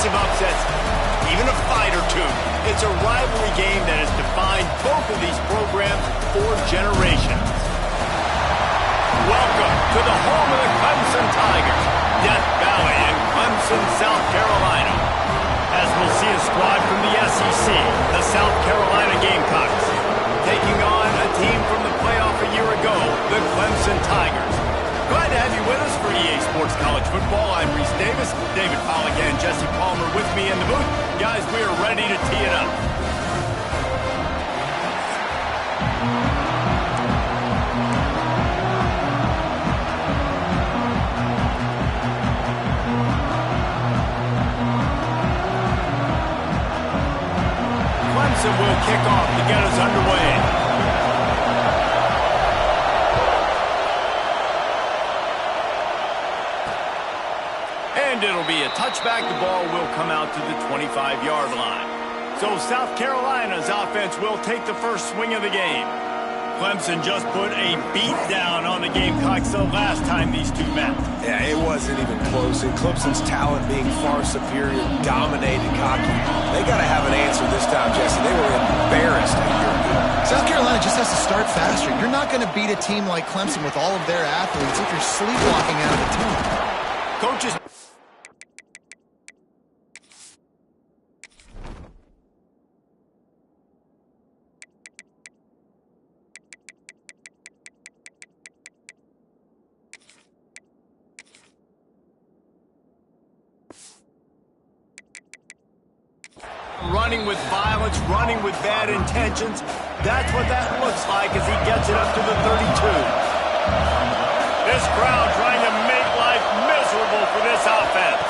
massive upsets, even a fight or two. It's a rivalry game that has defined both of these programs for generations. Welcome to the home of the Clemson Tigers, Death Valley in Clemson, South Carolina. As we'll see a squad from the SEC, the South Carolina Gamecocks, taking on a team from the playoff a year ago, the Clemson Tigers. Glad to have you with us for EA Sports College Football. I'm Reese Davis, David Pollack and Jesse Palmer with me in the booth. Guys, we are ready to tee it up. Clemson will kick off to get us underway. And it'll be a touchback. The ball will come out to the 25-yard line. So South Carolina's offense will take the first swing of the game. Clemson just put a beat down on the Gamecocks the last time these two met. Yeah, it wasn't even close. And Clemson's talent being far superior, dominated, cocky. They got to have an answer this time, Jesse. They were embarrassed a year ago. South Carolina just has to start faster. You're not going to beat a team like Clemson with all of their athletes if you're sleepwalking out of the team. Coaches. Running with violence, running with bad intentions. That's what that looks like as he gets it up to the 32. This crowd trying to make life miserable for this offense.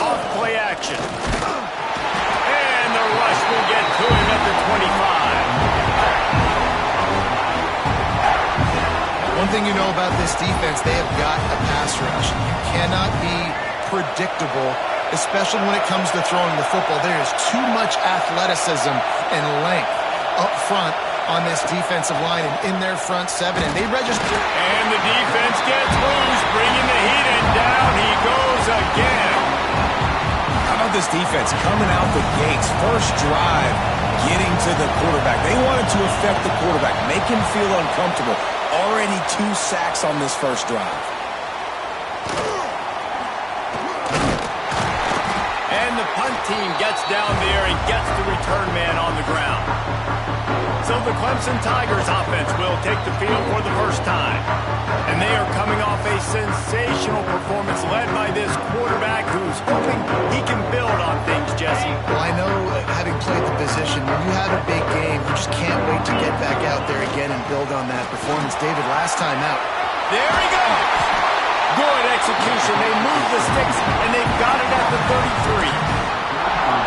Off play action. And the rush will get to him at the 25. One thing you know about this defense, they have got a pass rush. You cannot be predictable, especially when it comes to throwing the football. There is too much athleticism and length up front on this defensive line and in their front seven, and they register. And the defense gets loose, bringing the heat, and down he goes again. How about this defense coming out the gates, first drive, getting to the quarterback. They wanted to affect the quarterback, make him feel uncomfortable. Already 2 sacks on this first drive. Punt team gets down there and gets the return man on the ground. So the Clemson Tigers offense will take the field for the first time. And they are coming off a sensational performance led by this quarterback who's hoping he can build on things, Jesse. Well, I know, having played the position, when you have a big game, you just can't wait to get back out there again and build on that performance. David, last time out. There he goes. Good execution. They move the sticks, and they've got it at the 33.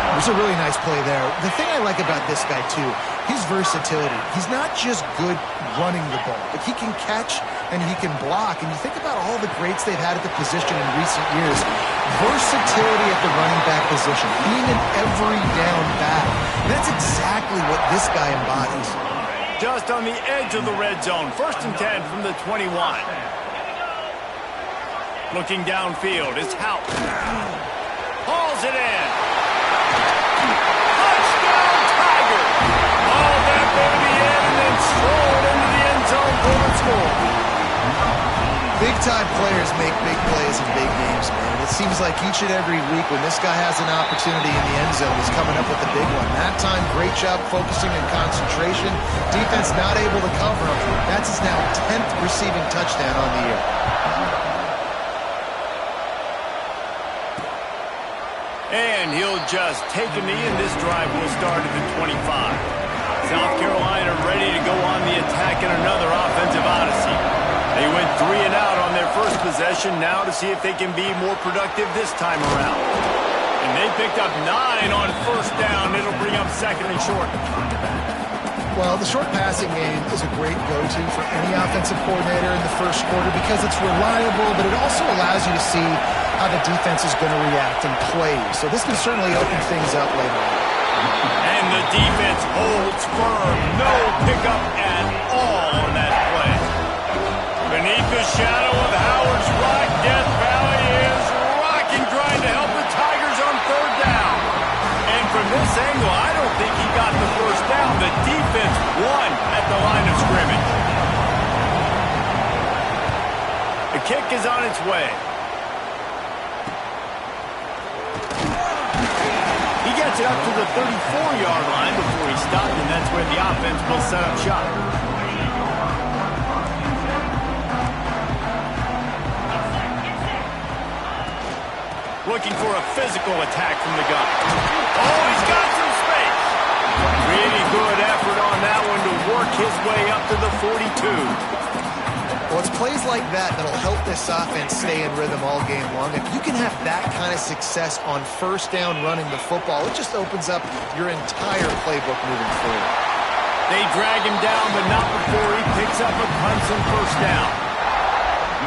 It was a really nice play there. The thing I like about this guy, too, his versatility. He's not just good running the ball, but he can catch and he can block. And you think about all the greats they've had at the position in recent years. Versatility at the running back position, being an every down back. And that's exactly what this guy embodies. Just on the edge of the red zone. 1st and 10 from the 21. Looking downfield, it's Houck. Hauls it in. Touchdown, Tigers! All that baby in and then strolled into the end zone for the score. Big-time players make big plays in big games, man. It seems like each and every week when this guy has an opportunity in the end zone, he's coming up with a big one. That time, great job focusing and concentration. Defense not able to cover him. That's his now 10th receiving touchdown on the year. And he'll just take a knee, and this drive will start at the 25. South Carolina ready to go on the attack in another offensive odyssey. They went 3 and out on their first possession, now to see if they can be more productive this time around. And they picked up 9 on first down. It'll bring up 2nd and short. Well, the short passing game is a great go-to for any offensive coordinator in the first quarter because it's reliable, but it also allows you to see how the defense is going to react and play. So this can certainly open things up later on. And the defense holds firm. No pickup at all on that play. Beneath the shadow of Howard's Rock, Death Valley is rocking, trying to help the Tigers The kick is on its way. He gets it up to the 34-yard line before he stopped, and that's where the offense will set up shop. Looking for a physical attack from the gun. Oh, he's got some space. Really good effort on that one to work his way up to the 42. Well, it's plays like that that'll help this offense stay in rhythm all game long. If you can have that kind of success on first down running the football, it just opens up your entire playbook moving forward. They drag him down, but not before he picks up a Clemson first down.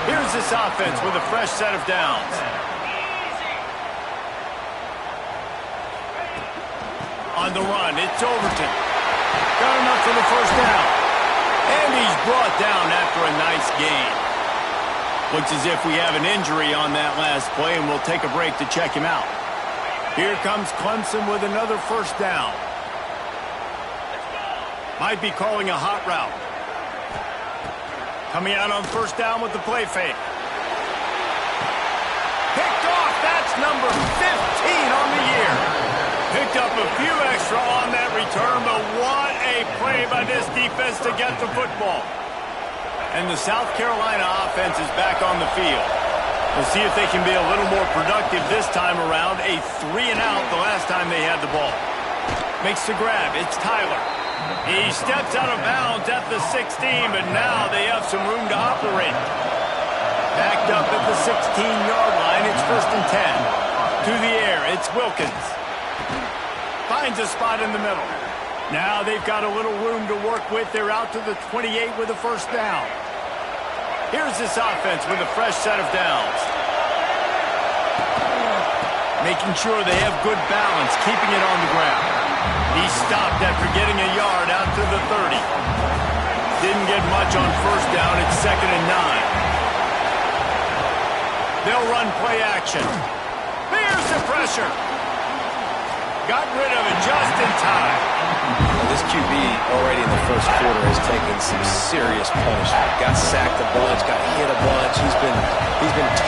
Here's this offense with a fresh set of downs. On the run, it's Overton. Got enough for the first down. And he's brought down after a nice gain. Looks as if we have an injury on that last play, and we'll take a break to check him out. Here comes Clemson with another first down. Might be calling a hot route. Coming out on first down with the play fake. Picked off. That's number 15 on the year. Picked up a few extra on that return, but what a play by this defense to get the football. And the South Carolina offense is back on the field. We'll see if they can be a little more productive this time around. A 3-and-out the last time they had the ball. Makes the grab. It's Tyler. He steps out of bounds at the 16, but now they have some room to operate. Backed up at the 16-yard line. It's 1st and 10. To the air. It's Wilkins. Finds a spot in the middle. Now they've got a little room to work with. They're out to the 28 with a first down. Here's this offense with a fresh set of downs. Making sure they have good balance, keeping it on the ground. He stopped after getting a yard out to the 30. Didn't get much on first down. It's 2nd and 9. They'll run play action. There's the pressure. Got rid of it just in time. Well, this QB already in the first quarter has taken some serious punishment. Got sacked a bunch, got hit a bunch. He's been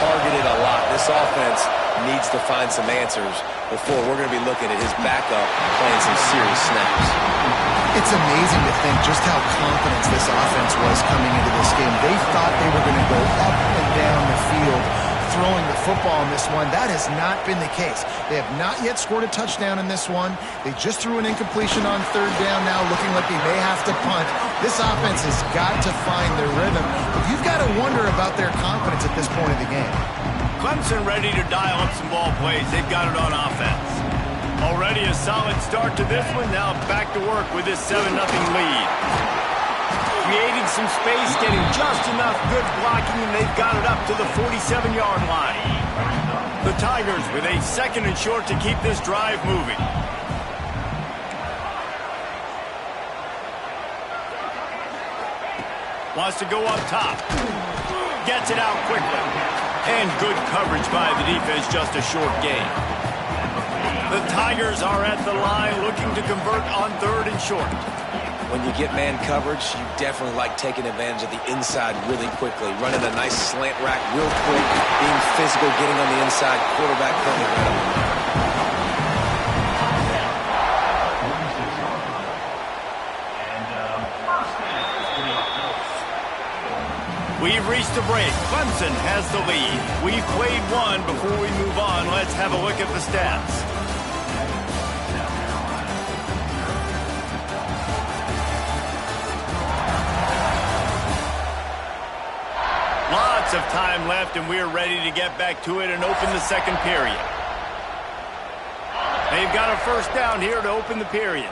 targeted a lot. This offense needs to find some answers before we're going to be looking at his backup playing some serious snaps. It's amazing to think just how confident this offense was coming into this game. They thought they were going to go up and down the field throwing the football in this one. That has not been the case. They have not yet scored a touchdown in this one. They just threw an incompletion on third down now, looking like they may have to punt. This offense has got to find their rhythm. But you've got to wonder about their confidence at this point of the game. Clemson ready to dial up some ball plays. They've got it on offense. Already a solid start to this one. Now back to work with this 7-0 lead. Creating some space, getting just enough good blocking, and they've got it up to the 47-yard line. The Tigers with a 2nd and short to keep this drive moving. Wants to go up top. Gets it out quickly. And good coverage by the defense, just a short gain. The Tigers are at the line looking to convert on 3rd and short. When you get man coverage, you definitely like taking advantage of the inside really quickly. Running a nice slant rack real quick, being physical, getting on the inside. Quarterback putting it right on. We've reached a break. Clemson has the lead. We've played one. Before we move on, let's have a look at the stats. Lots of time left, and we're ready to get back to it and open the second period. They've got a first down here to open the period.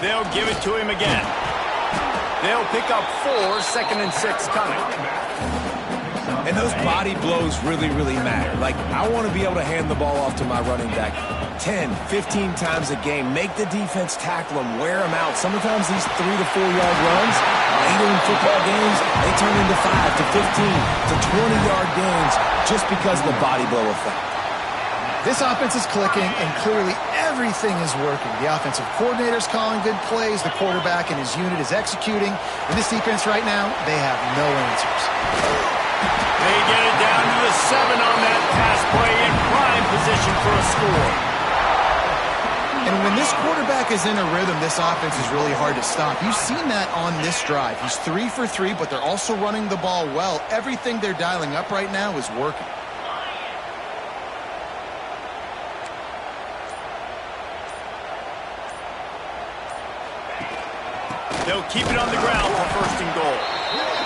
They'll give it to him again. They'll pick up 4, 2nd and 6 coming. And those body blows really, really matter. Like, I want to be able to hand the ball off to my running back 10, 15 times a game. Make the defense tackle them, wear them out. Sometimes these 3 to 4 yard runs, later in football games, they turn into 5 to 15 to 20 yard gains just because of the body blow effect. This offense is clicking, and clearly everything is working. The offensive coordinator's calling good plays. The quarterback and his unit is executing. And this defense right now, they have no answers. They get it down to the 7 on that pass play in prime position for a score. And when this quarterback is in a rhythm, this offense is really hard to stop. You've seen that on this drive. He's 3 for 3, but they're also running the ball well. Everything they're dialing up right now is working. They'll keep it on the ground for first and goal.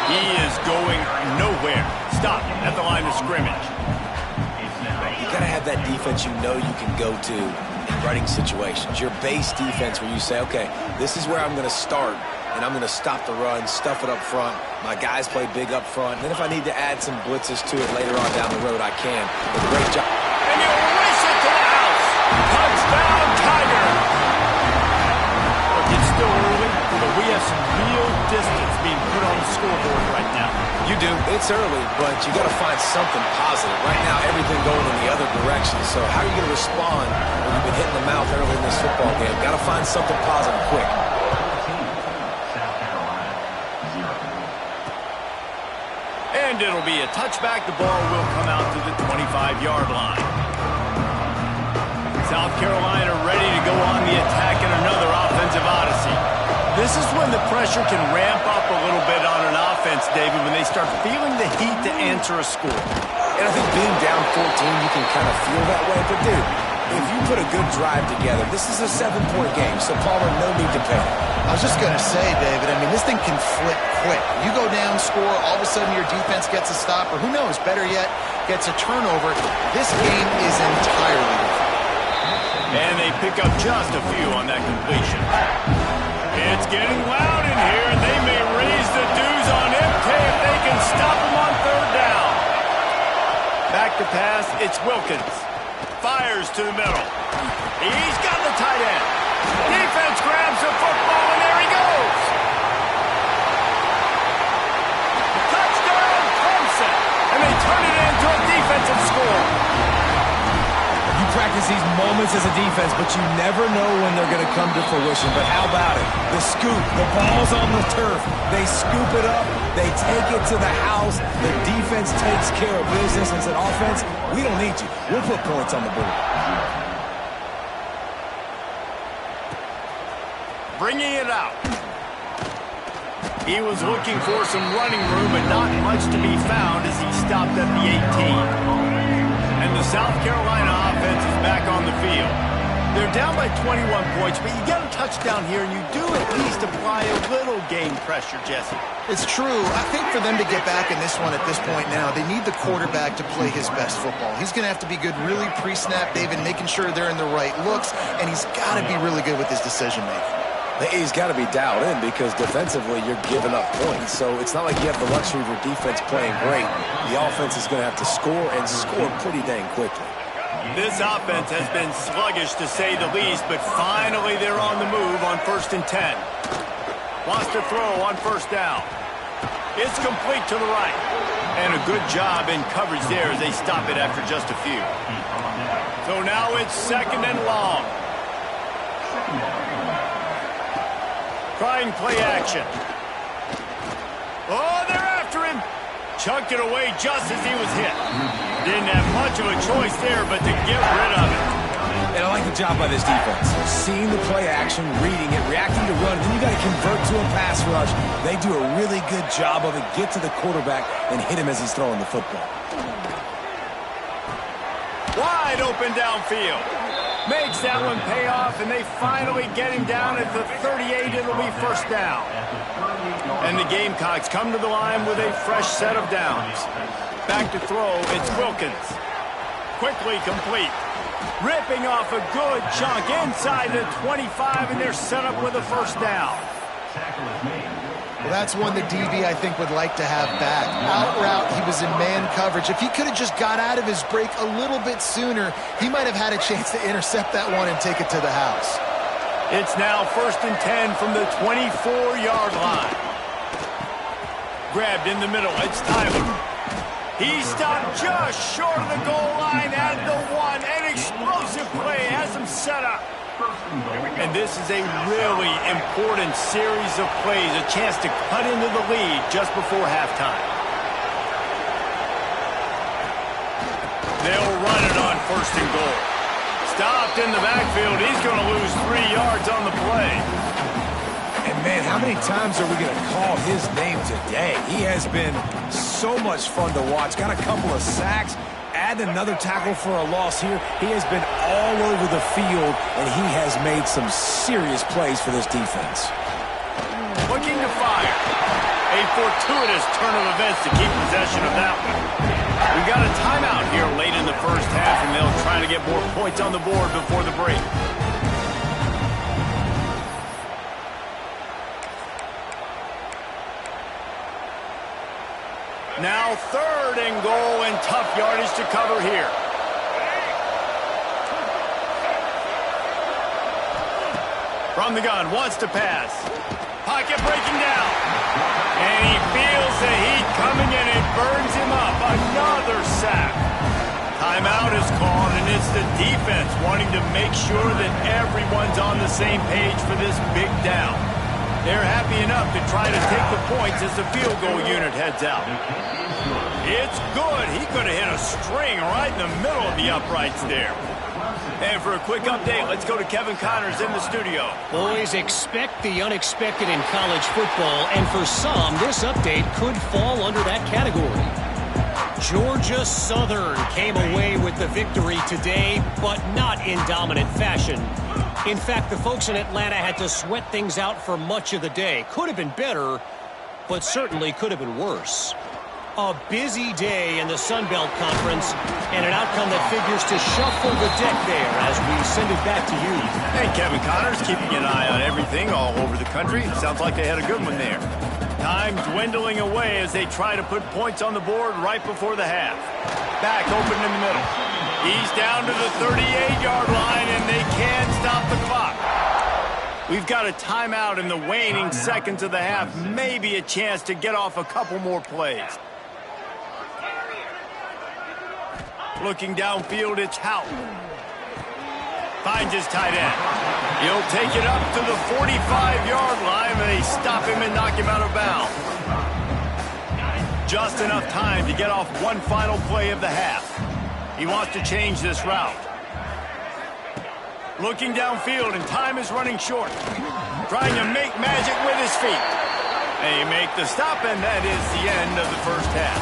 He is going nowhere. Stop at the line of scrimmage. You got to have that defense you know you can go to in running situations. Your base defense where you say, okay, this is where I'm going to start, and I'm going to stop the run, stuff it up front. My guys play big up front. And then if I need to add some blitzes to it later on down the road, I can. But great job. And he'll race it to the house. Touchdown, Tiger. Look, it's still early, but we have some real distance being put on the scoreboard right now. You do. It's early, but you got to find something positive. Right now, everything going in the other direction. So how are you going to respond when you've been hitting the mouth early in this football game? Got to find something positive quick. And it'll be a touchback. The ball will come out to the 25-yard line. South Carolina ready to go on the attack in another offensive odyssey. This is when the pressure can ramp up a little bit on an offense, David, when they start feeling the heat to answer a score. And I think being down 14, you can kind of feel that way. But, dude, if you put a good drive together, this is a 7-point game, so Palmer, no need to panic. I was just going to say, David, I mean, this thing can flip quick. You go down, score, all of a sudden your defense gets a stop, or who knows, better yet, gets a turnover. This game is entirely different. And they pick up just a few on that completion. It's getting loud in here, and they may raise the dues on MK if they can stop him on third down. Back to pass, it's Wilkins. Fires to the middle. He's got the tight end. Defense grabs the football, and there he goes. Touchdown, Clemson. And they turn it into a defensive score. You practice these moments as a defense, but you never know when they're going to come to fruition. But how about it? The scoop, the ball's on the turf. They scoop it up. They take it to the house. The defense takes care of business and said, offense, we don't need you. We'll put points on the board. Bringing it out. He was looking for some running room, but not much to be found as he stopped at the 18. And the South Carolina offense is back on the field. They're down by 21 points, but you get a touchdown here, and you do at least apply a little game pressure, Jesse. It's true. I think for them to get back in this one at this point now, they need the quarterback to play his best football. He's going to have to be good really pre-snap, David, making sure they're in the right looks, and he's got to be really good with his decision-making. He's got to be dialed in because defensively you're giving up points. So it's not like you have the luxury of your defense playing great. The offense is going to have to score and score pretty dang quickly. This offense has been sluggish to say the least, but finally they're on the move on 1st and 10. Wants to throw on 1st down. It's complete to the right. And a good job in coverage there as they stop it after just a few. So now it's 2nd and long. Trying play action. Oh, they're after him. Chucked it away just as he was hit. Didn't have much of a choice there, but to get rid of it. And I like the job by this defense. Seeing the play action, reading it, reacting to run, then you got to convert to a pass rush. They do a really good job of it. Get to the quarterback and hit him as he's throwing the football. Wide open downfield. Makes that one pay off, and they finally get him down at the 38. It'll be 1st down. And the Gamecocks come to the line with a fresh set of downs. Back to throw, it's Wilkins. Quickly complete. Ripping off a good chunk inside the 25, and they're set up with a 1st down. Well, that's one the DB, I think, would like to have back. Out route, he was in man coverage. If he could have just got out of his break a little bit sooner, he might have had a chance to intercept that one and take it to the house. It's now 1st and 10 from the 24-yard line. Grabbed in the middle, it's Tyler. He stopped just short of the goal line at the 1 and play has him set up. And this is a really important series of plays, a chance to cut into the lead just before halftime. They'll run it on 1st and goal. Stopped in the backfield. He's going to lose 3 yards on the play. And, man, how many times are we going to call his name today? He has been so much fun to watch. Got a couple of sacks. Add another tackle for a loss here. He has been all over the field, and he has made some serious plays for this defense. Looking to fire. A fortuitous turn of events to keep possession of that one. We've got a timeout here late in the first half, and they'll try to get more points on the board before the break. Now 3rd and goal, and tough yardage to cover here. From the gun, wants to pass. Pocket breaking down. And he feels the heat coming in and burns him up. Another sack. Timeout is called, and it's the defense wanting to make sure that everyone's on the same page for this big down. They're happy enough to try to take the points as the field goal unit heads out. It's good. He could have hit a string right in the middle of the uprights there. And for a quick update, let's go to Kevin Connors in the studio. Boys, expect the unexpected in college football, and for some, this update could fall under that category. Georgia Southern came away with the victory today, but not in dominant fashion. In fact, the folks in Atlanta had to sweat things out for much of the day. Could have been better, but certainly could have been worse. A busy day in the Sun Belt Conference, and an outcome that figures to shuffle the deck there as we send it back to you. Hey, Kevin Connors, keeping an eye on everything all over the country. Sounds like they had a good one there. Time dwindling away as they try to put points on the board right before the half. Back open in the middle. He's down to the 38-yard line, and they can't stop the clock. We've got a timeout in the waning seconds of the half. Maybe a chance to get off a couple more plays. Looking downfield, it's Houghton. Finds his tight end. He'll take it up to the 45-yard line, and they stop him and knock him out of bounds. Just enough time to get off one final play of the half. He wants to change this route. Looking downfield, and time is running short. Trying to make magic with his feet. They make the stop, and that is the end of the first half.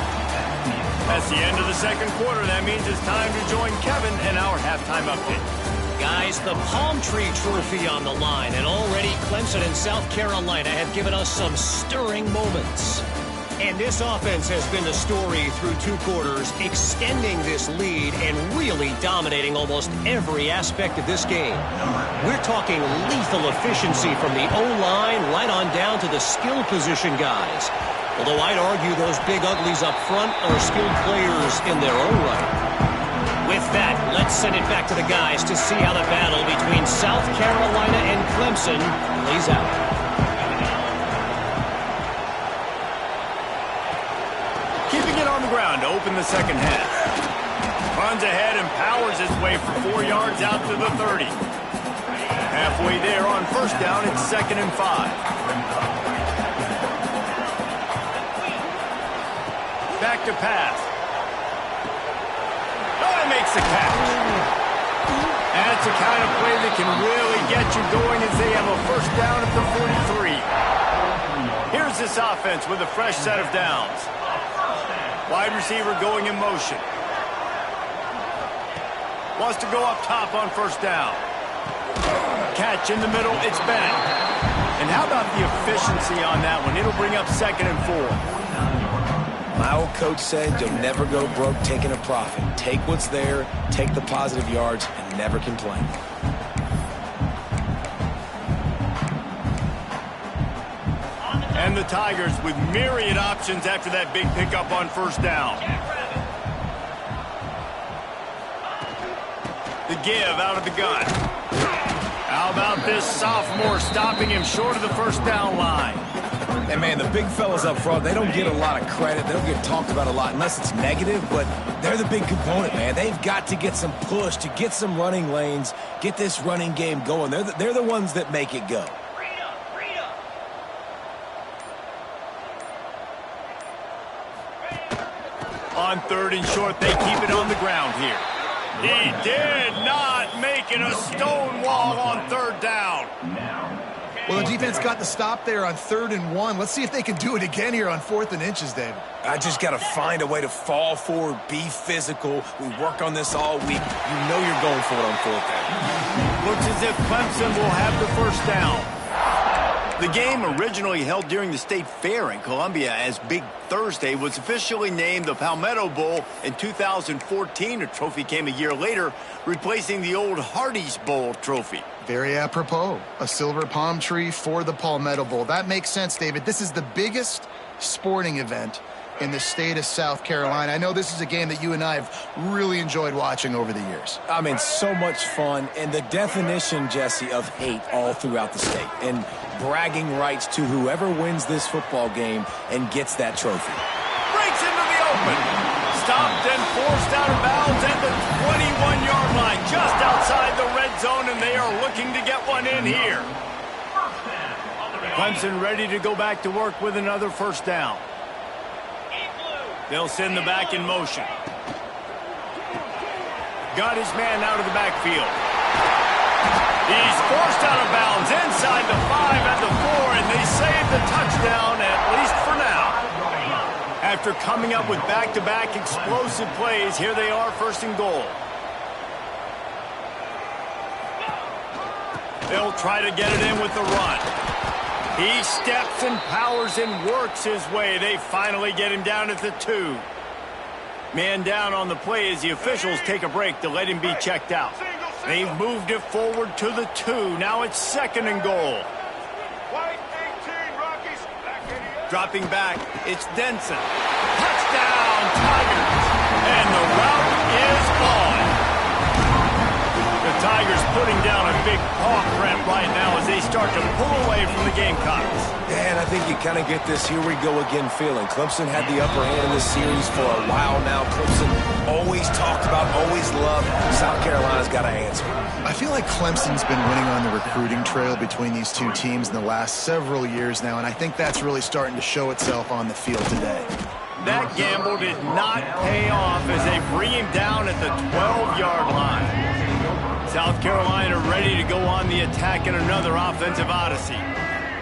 That's the end of the second quarter. That means it's time to join Kevin in our halftime update. Guys, the Palm Tree Trophy on the line, and already Clemson and South Carolina have given us some stirring moments. And this offense has been the story through 2 quarters, extending this lead and really dominating almost every aspect of this game. We're talking lethal efficiency from the O-line right on down to the skill position guys. Although I'd argue those big uglies up front are skilled players in their own right. With that, let's send it back to the guys to see how the battle between South Carolina and Clemson plays out. Keeping it on the ground to open the second half. Runs ahead and powers his way for 4 yards out to the 30. Halfway there on first down, it's 2nd and 5. Back to pass. Oh, he makes the catch. That's the kind of play that can really get you going as they have a first down at the 43. Here's this offense with a fresh set of downs. Wide receiver going in motion. Wants to go up top on first down. Catch in the middle, it's Bennett. And how about the efficiency on that one? It'll bring up 2nd and 4. My old coach said you'll never go broke taking a profit. Take what's there, take the positive yards, and never complain. And the Tigers with myriad options after that big pickup on first down. The give out of the gun. How about this sophomore stopping him short of the first down line? And, man, the big fellas up front, they don't get a lot of credit. They don't get talked about a lot unless it's negative, but they're the big component, man. They've got to get some push, to get some running lanes, get this running game going. They're the ones that make it go. On 3rd and short, they keep it on the ground here. He did not make it a stone wall on 3rd down. Well, the defense got the stop there on 3rd and 1. Let's see if they can do it again here on 4th and inches, David. I just got to find a way to fall forward, be physical. We work on this all week. You know you're going for it on 4th down. Looks as if Clemson will have the first down. The game, originally held during the State Fair in Columbia as Big Thursday, was officially named the Palmetto Bowl in 2014. A trophy came a year later, replacing the old Hardee's Bowl trophy. Very apropos. A silver palm tree for the Palmetto Bowl. That makes sense, David. This is the biggest sporting event in the state of South Carolina. I know this is a game that you and I have really enjoyed watching over the years. I mean, so much fun, and the definition, Jesse, of hate all throughout the state, and bragging rights to whoever wins this football game and gets that trophy. Breaks into the open. Stopped and forced out of bounds at the 21-yard line, just outside the red zone, and they are looking to get one in here. Clemson ready to go back to work with another first down. They'll send the back in motion. Got his man out of the backfield. He's forced out of bounds inside the 5 and the 4, and they save the touchdown, at least for now. After coming up with back-to-back explosive plays, here they are, 1st and goal. They'll try to get it in with the run. He steps and powers and works his way. They finally get him down at the 2. Man down on the play as the officials take a break to let him be checked out. They've moved it forward to the 2. Now it's 2nd and goal. Dropping back, it's Denson. Touchdown, Tigers. And the route is on. The Tigers putting down a big paw print right now as they start to pull away from the Gamecocks. Yeah, and I think you kind of get this here we go again feeling. Clemson had the upper hand in this series for a while now. Clemson always talked about, always loved. South Carolina's got to answer. I feel like Clemson's been winning on the recruiting trail between these two teams in the last several years now, and I think that's really starting to show itself on the field today. That gamble did not pay off as they bring him down at the 12-yard line. South Carolina ready to go on the attack in another offensive odyssey.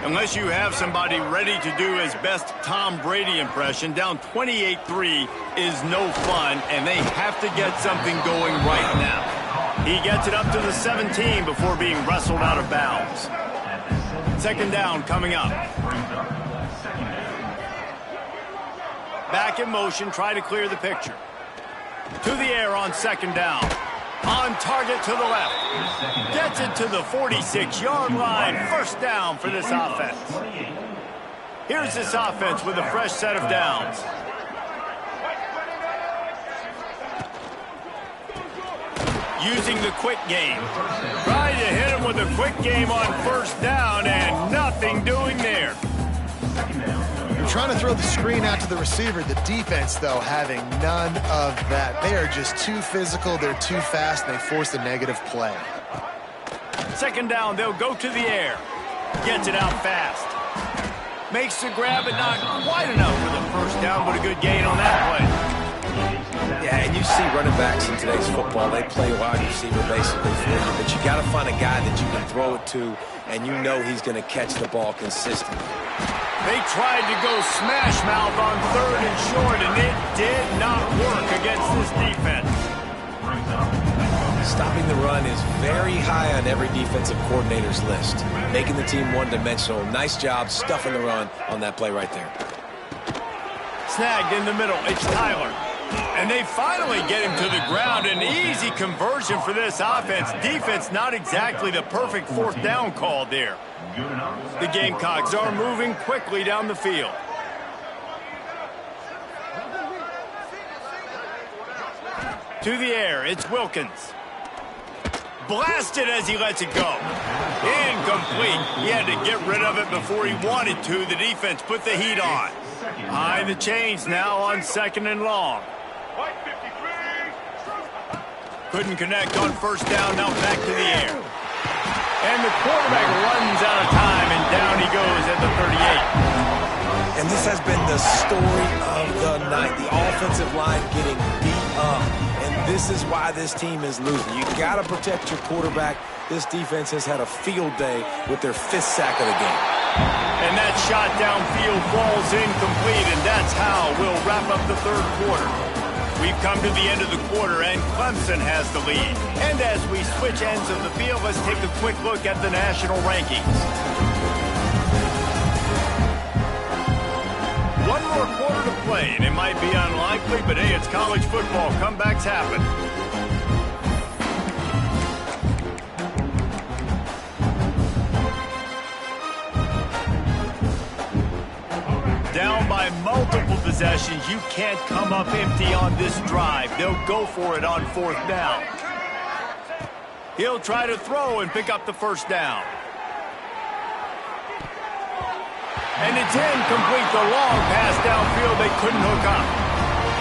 Unless you have somebody ready to do his best Tom Brady impression, down 28-3 is no fun, and they have to get something going right now. He gets it up to the 17 before being wrestled out of bounds. 2nd down coming up. Back in motion, try to clear the picture. To the air on 2nd down. On target to the left. Gets it to the 46-yard line. 1st down for this offense. Here's this offense with a fresh set of downs. Using the quick game. Trying to hit him with a quick game on 1st down, and nothing doing there. Trying to throw the screen out to the receiver. The defense, though, having none of that. They are just too physical. They're too fast, and they force a negative play. 2nd down, they'll go to the air. Gets it out fast. Makes the grab, but not quite enough for the 1st down, but a good gain on that play. Yeah, and you see running backs in today's football, they play wide receiver basically for you, but you got to find a guy that you can throw it to, and you know he's going to catch the ball consistently. They tried to go smash mouth on 3rd and short, and it did not work against this defense. Stopping the run is very high on every defensive coordinator's list. Making the team one-dimensional. Nice job stuffing the run on that play right there. Snagged in the middle. It's Tyler. And they finally get him to the ground. An easy conversion for this offense. Defense not exactly the perfect 4th down call there. The Gamecocks are moving quickly down the field. To the air, it's Wilkins. blasted as he lets it go. Incomplete. He had to get rid of it before he wanted to. The defense put the heat on. High the chains now on 2nd and long. Couldn't connect on 1st down. Now back to the air. And the quarterback runs out of time, and down he goes at the 38. And this has been the story of the night. The offensive line getting beat up. And this is why this team is losing. You got to protect your quarterback. This defense has had a field day with their 5th sack of the game. And that shot downfield falls incomplete, and that's how we'll wrap up the 3rd quarter. We've come to the end of the quarter, and Clemson has the lead. And as we switch ends of the field, let's take a quick look at the national rankings. One more quarter to play, and it might be unlikely, but hey, it's college football. Comebacks happen. Down by multiple possessions, you can't come up empty on this drive. They'll go for it on 4th down. He'll try to throw and pick up the 1st down. And it's incomplete. The long pass downfield, they couldn't hook up.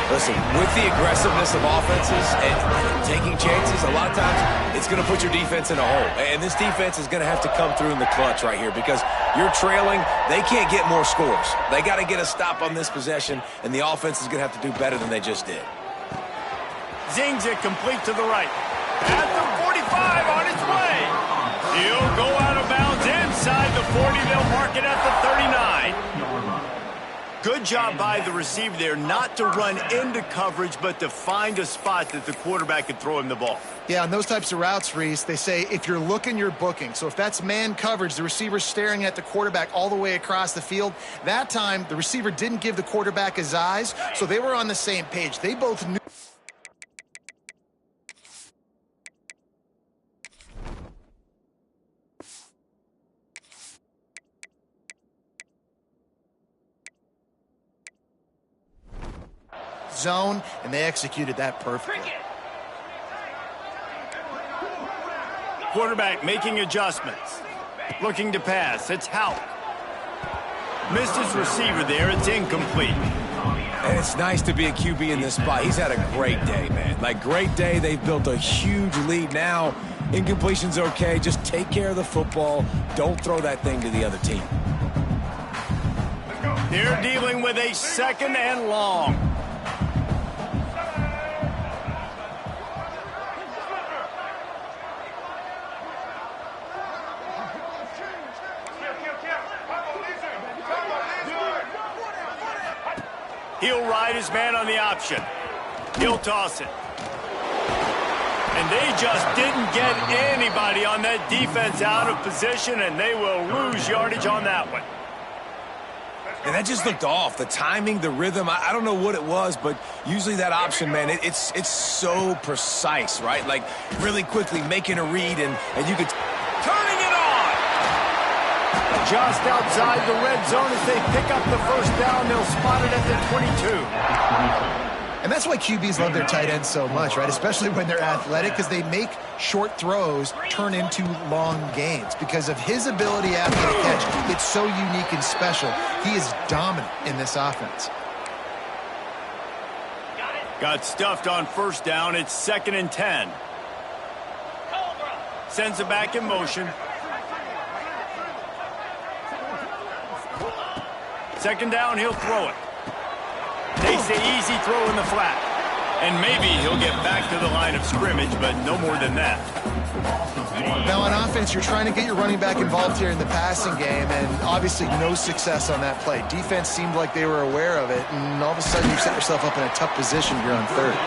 Listen, with the aggressiveness of offenses and taking chances, a lot of times it's going to put your defense in a hole. And this defense is going to have to come through in the clutch right here because you're trailing. They can't get more scores. They got to get a stop on this possession, and the offense is going to have to do better than they just did. Zings it complete to the right. At the 45 on its way. He'll go out of bounds inside the 40. They'll mark it at the 39. Good job by the receiver there not to run into coverage, but to find a spot that the quarterback could throw him the ball. Yeah, on those types of routes, Reese, they say if you're looking, you're booking. So if that's man coverage, the receiver's staring at the quarterback all the way across the field. That time, the receiver didn't give the quarterback his eyes, so they were on the same page. They both knew. Zone, and they executed that perfectly. Quarterback making adjustments. Looking to pass. It's Houck. Missed his receiver there. It's incomplete. And it's nice to be a QB in this spot. He's had a great day, man. Like, great day. They've built a huge lead now. Incompletion's okay. Just take care of the football. Don't throw that thing to the other team. They're dealing with a 2nd and long. He'll ride his man on the option. He'll toss it. And they just didn't get anybody on that defense out of position, and they will lose yardage on that one. And that just looked off. The timing, the rhythm, I don't know what it was, but usually that option, man, it's so precise, right? Like, really quickly making a read, and you could... Turning it on! Just outside the red zone as they pick up the 1st down. They'll spot it at the 22. And that's why QBs love their tight ends so much, right? Especially when they're athletic, because they make short throws turn into long gains. Because of his ability after the catch, it's so unique and special. He is dominant in this offense. Got stuffed on 1st down. It's 2nd and 10. Sends it back in motion. 2nd down, he'll throw it. Takes the easy throw in the flat. And maybe he'll get back to the line of scrimmage, but no more than that. Now on offense, you're trying to get your running back involved here in the passing game, and obviously no success on that play. Defense seemed like they were aware of it, and all of a sudden you set yourself up in a tough position here on 3rd.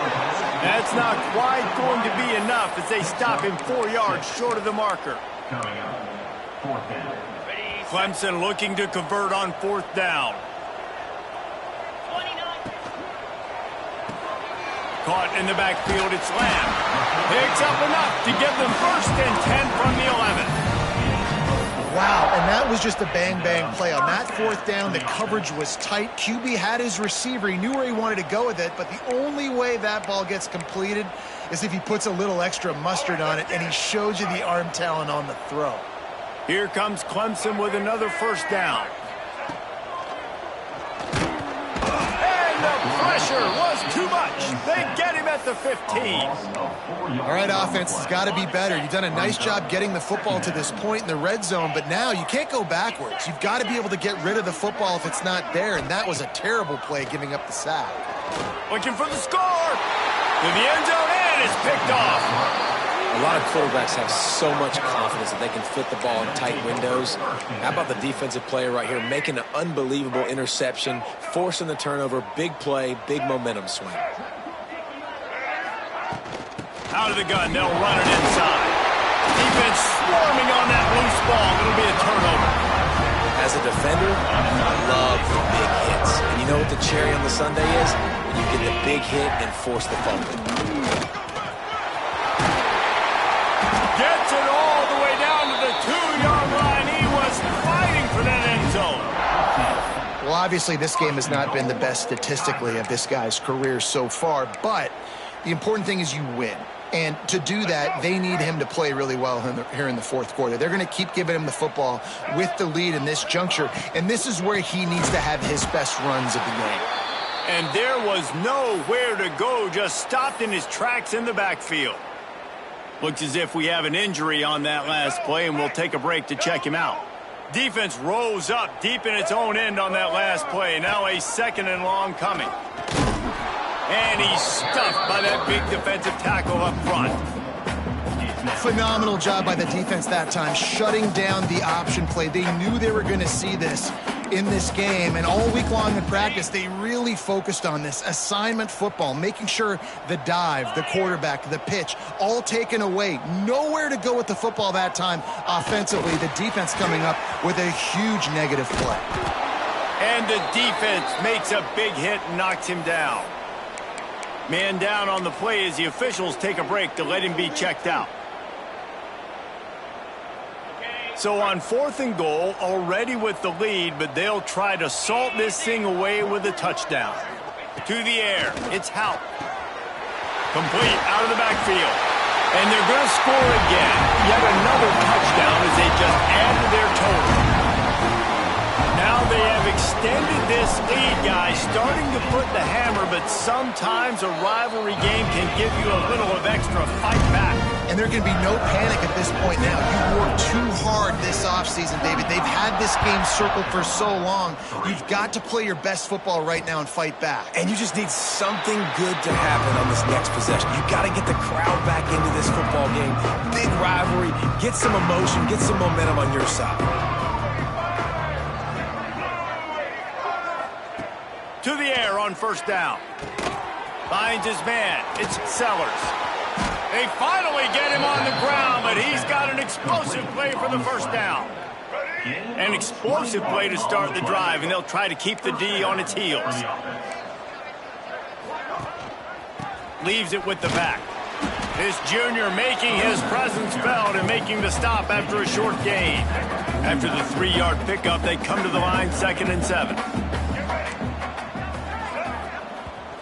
That's not quite going to be enough as they stop him 4 yards short of the marker. Clemson looking to convert on 4th down. Caught in the backfield, it's Lamb. Picks up enough to give them 1st and 10 from the 11. Wow, and that was just a bang-bang play. On that fourth down, the coverage was tight. QB had his receiver. He knew where he wanted to go with it, but the only way that ball gets completed is if he puts a little extra mustard on it, and he shows you the arm talent on the throw. Here comes Clemson with another first down. And the pressure was too much. They get him at the 15. All right, offense has got to be better. You've done a nice job getting the football to this point in the red zone, but now you can't go backwards. You've got to be able to get rid of the football if it's not there, and that was a terrible play, giving up the sack. Looking for the score. To the end zone, and it's picked off. A lot of quarterbacks have so much confidence that they can fit the ball in tight windows. How about the defensive player right here making an unbelievable interception, forcing the turnover, big play, big momentum swing. Out of the gun, they'll run it inside. Defense swarming on that loose ball. It'll be a turnover. As a defender, I love the big hits. And you know what the cherry on the sundae is? When you get the big hit and force the fumble. Gets it all the way down to the 2-yard line. He was fighting for that end zone. Well, obviously, this game has not been the best statistically of this guy's career so far, but the important thing is you win. And to do that, they need him to play really well here in the fourth quarter. They're going to keep giving him the football with the lead in this juncture, and this is where he needs to have his best runs of the game. And there was nowhere to go, just stopped in his tracks in the backfield. Looks as if we have an injury on that last play, and we'll take a break to check him out. Defense rose up deep in its own end on that last play. Now a 2nd and long coming. And he's stuffed by that big defensive tackle up front. Phenomenal job by the defense that time, shutting down the option play. They knew they were going to see this in this game, and all week long in practice, they really focused on this assignment football, making sure the dive, the quarterback, the pitch, all taken away. Nowhere to go with the football that time offensively. The defense coming up with a huge negative play. And the defense makes a big hit and knocks him down. Man down on the play as the officials take a break to let him be checked out. So on 4th and goal, already with the lead, but they'll try to salt this thing away with a touchdown. To the air, it's Houck. Complete out of the backfield. And they're going to score again. Yet another touchdown as they just add to their total. Now they have extended this lead, guys, starting to put the hammer, but sometimes a rivalry game can give you a little of extra fight back. And there can be no panic at this point now. You worked too hard this offseason, David. They've had this game circled for so long. You've got to play your best football right now and fight back. And you just need something good to happen on this next possession. You got to get the crowd back into this football game. Big rivalry. Get some emotion. Get some momentum on your side. To the air on 1st down. Finds his man. It's Sellers. They finally get him on the ground, but he's got an explosive play for the 1st down. An explosive play to start the drive, and they'll try to keep the D on its heels. Leaves it with the back. This junior making his presence felt and making the stop after a short gain. After the 3-yard pickup, they come to the line 2nd and 7.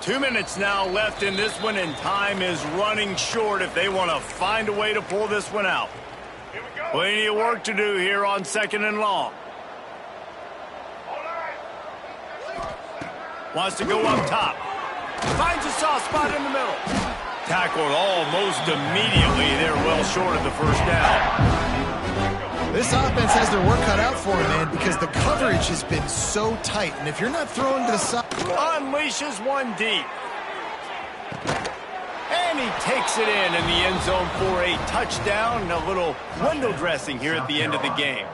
2 minutes now left in this one, and time is running short if they want to find a way to pull this one out. Plenty of work to do here on 2nd and long. Wants to go up top. Finds a soft spot in the middle. Tackled almost immediately. They're well short of the 1st down. This offense has their work cut out for them, man, because the coverage has been so tight. And if you're not throwing to the side... Unleashes one deep. And he takes it in the end zone for a touchdown and a little window dressing here at the end of the game.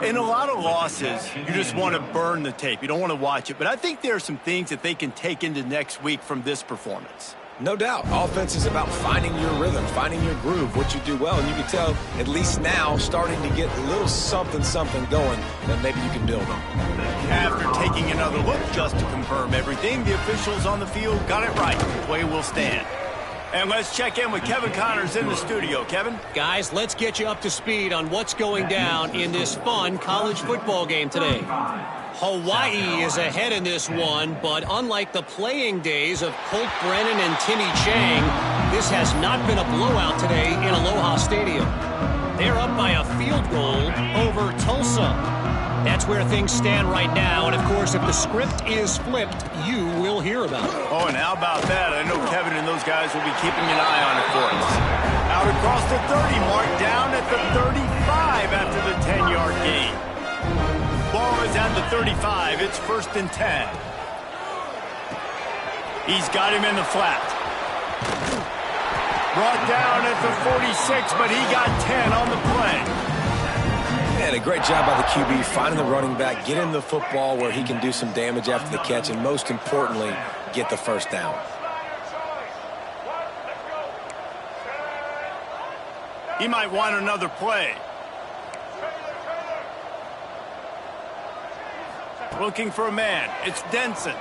In a lot of losses, you just want to burn the tape. You don't want to watch it. But I think there are some things that they can take into next week from this performance. No doubt. Offense is about finding your rhythm, finding your groove, what you do well. And you can tell, at least now, starting to get a little something going that maybe you can build on. After taking another look just to confirm everything, the officials on the field got it right. The play will stand. And let's check in with Kevin Connors in the studio. Kevin? Guys, let's get you up to speed on what's going down in this fun college football game today. Hawaii is ahead in this one, but unlike the playing days of Colt Brennan and Timmy Chang, this has not been a blowout today in Aloha Stadium. They're up by a field goal over Tulsa. That's where things stand right now, and of course, if the script is flipped, you will hear about it. Oh, and how about that? I know Kevin and those guys will be keeping an eye on it for us. Out across the 30 mark, down at the 35 after the 10-yard gain. Ball is at the 35. It's 1st and 10. He's got him in the flat. Brought down at the 46, but he got 10 on the play. And a great job by the QB finding the running back, getting the football where he can do some damage after the catch, and most importantly, get the first down. He might want another play. Looking for a man. It's Denson.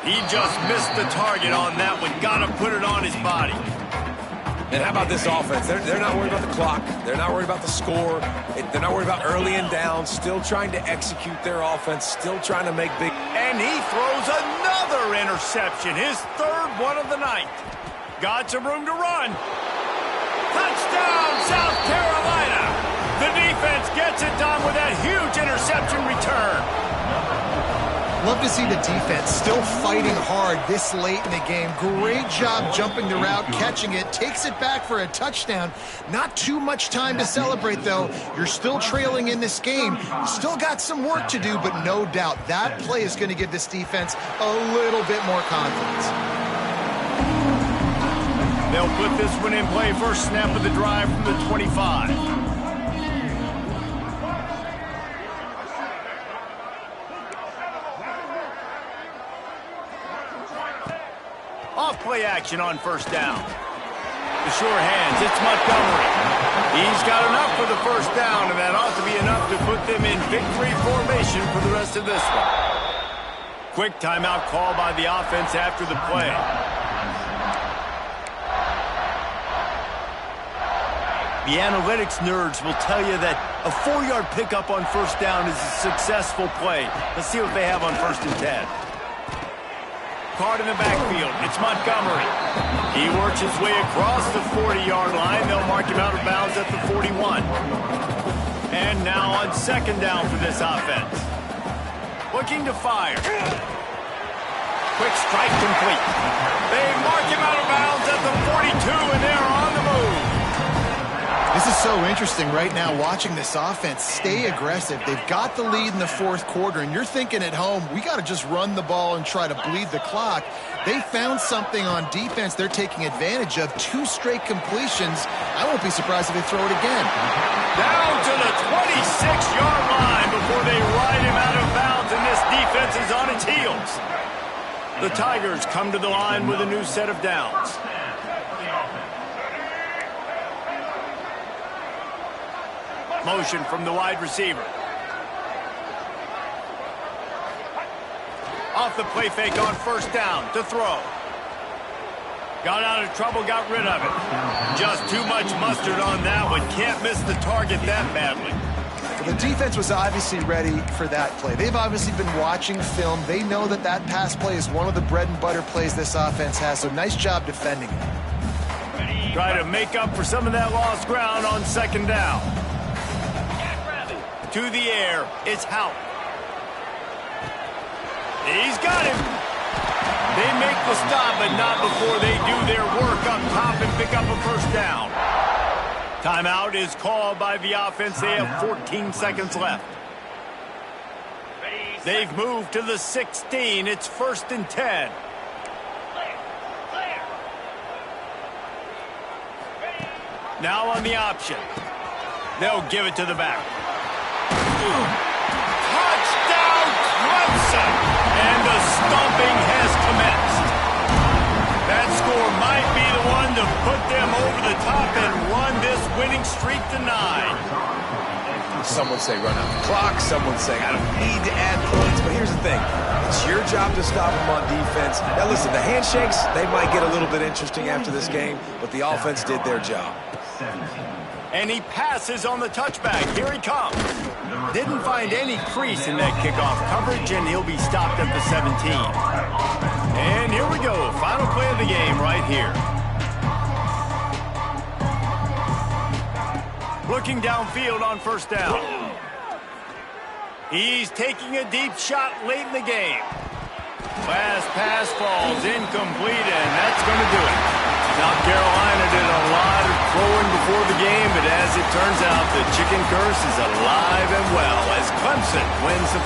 He just missed the target on that one. Got to put it on his body. And how about this offense? They're not worried about the clock. They're not worried about the score. They're not worried about early and down. Still trying to execute their offense. Still trying to make big. And he throws another interception. His 3rd one of the night. Got some room to run. Touchdown, South Carolina. The defense gets it done with that huge interception return. Love to see the defense still fighting hard this late in the game. Great job jumping the route, catching it, takes it back for a touchdown. Not too much time to celebrate, though. You're still trailing in this game. Still got some work to do, but no doubt that play is going to give this defense a little bit more confidence. They'll put this one in play. First snap of the drive from the 25. Off-play action on 1st down. The sure hands, it's Montgomery. He's got enough for the 1st down, and that ought to be enough to put them in victory formation for the rest of this one. Quick timeout call by the offense after the play. The analytics nerds will tell you that a 4-yard pickup on 1st down is a successful play. Let's see what they have on 1st and 10. Card in the backfield. It's Montgomery. He works his way across the 40-yard line. They'll mark him out of bounds at the 41. And now on 2nd down for this offense. Looking to fire. Quick strike complete. They mark him out of bounds at the 42, and they're on the move. This is so interesting right now, watching this offense stay aggressive. They've got the lead in the 4th quarter, and you're thinking at home, we got to just run the ball and try to bleed the clock. They found something on defense they're taking advantage of. 2 straight completions. I won't be surprised if they throw it again. Down to the 26-yard line before they ride him out of bounds, and this defense is on its heels. The Tigers come to the line with a new set of downs. Motion from the wide receiver. Off the play fake on 1st down to throw. Got out of trouble, got rid of it. Just too much mustard on that one. Can't miss the target that badly. The defense was obviously ready for that play. They've obviously been watching film. They know that that pass play is one of the bread and butter plays this offense has, so nice job defending it. Try to make up for some of that lost ground on 2nd down. To the air, it's Houck. He's got him. They make the stop, but not before they do their work up top and pick up a 1st down. Timeout is called by the offense. They have 14 seconds left. They've moved to the 16. It's 1st and 10. Now on the option. They'll give it to the back. Touchdown, Clemson! And the stomping has commenced. That score might be the one to put them over the top and run this winning streak to 9. Some would say run out the clock. Some would say I don't need to add points. But here's the thing. It's your job to stop them on defense. Now, listen, the handshakes, they might get a little bit interesting after this game, but the offense did their job. And he passes on the touchback. Here he comes. Didn't find any crease in that kickoff coverage, and he'll be stopped at the 17. And here we go. Final play of the game right here. Looking downfield on first down. He's taking a deep shot late in the game. Last pass falls incomplete, and that's going to do it. South Carolina did a lot of throwing before the game, but as it turns out, the chicken curse is alive and well as Clemson wins the